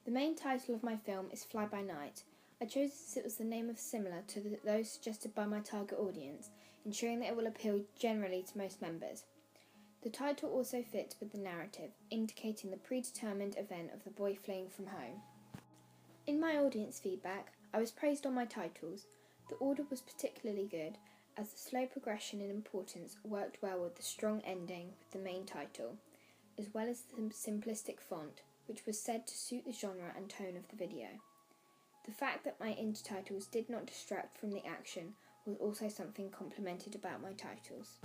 The main title of my film is Fly By Night. I chose it as it was the name of similar to those suggested by my target audience, ensuring that it will appeal generally to most members. The title also fits with the narrative, indicating the predetermined event of the boy fleeing from home. In my audience feedback, I was praised on my titles. The order was particularly good, as the slow progression in importance worked well with the strong ending with the main title, as well as the simplistic font, which was said to suit the genre and tone of the video. The fact that my intertitles did not distract from the action was also something complimented about my titles.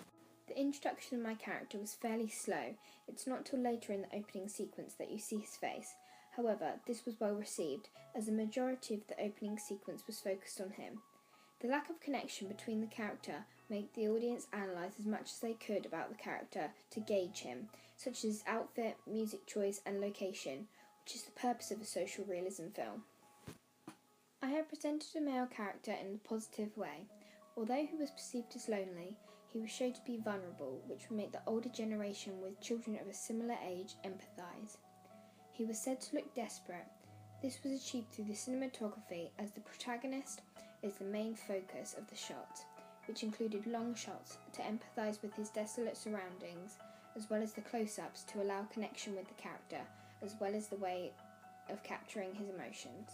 The introduction of my character was fairly slow. It's not till later in the opening sequence that you see his face. However, this was well received, as the majority of the opening sequence was focused on him. The lack of connection between the character made the audience analyse as much as they could about the character to gauge him, such as his outfit, music choice and location, which is the purpose of a social realism film. I have presented a male character in a positive way. Although he was perceived as lonely, he was shown to be vulnerable, which would make the older generation with children of a similar age empathise. He was said to look desperate. This was achieved through the cinematography, as the protagonist is the main focus of the shot, which included long shots to empathise with his desolate surroundings, as well as the close-ups to allow connection with the character, as well as the way of capturing his emotions.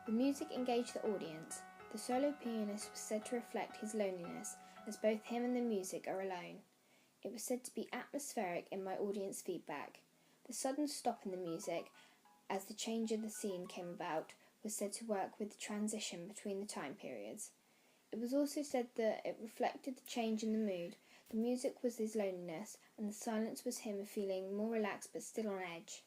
The music engaged the audience. The solo pianist was said to reflect his loneliness, as both him and the music are alone. It was said to be atmospheric in my audience feedback. The sudden stop in the music, as the change of the scene came about, was said to work with the transition between the time periods. It was also said that it reflected the change in the mood. The music was his loneliness, and the silence was him feeling more relaxed but still on edge.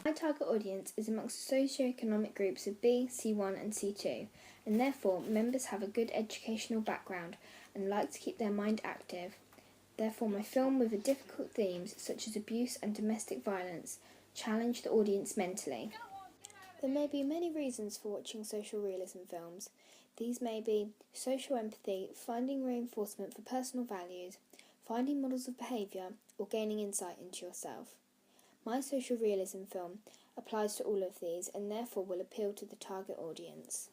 My target audience is amongst the socio-economic groups of B, C1 and C2, and therefore members have a good educational background and like to keep their mind active. Therefore my film with the difficult themes such as abuse and domestic violence challenge the audience mentally. There may be many reasons for watching social realism films. These may be social empathy, finding reinforcement for personal values, finding models of behaviour, or gaining insight into yourself. My social realism film applies to all of these and therefore will appeal to the target audience.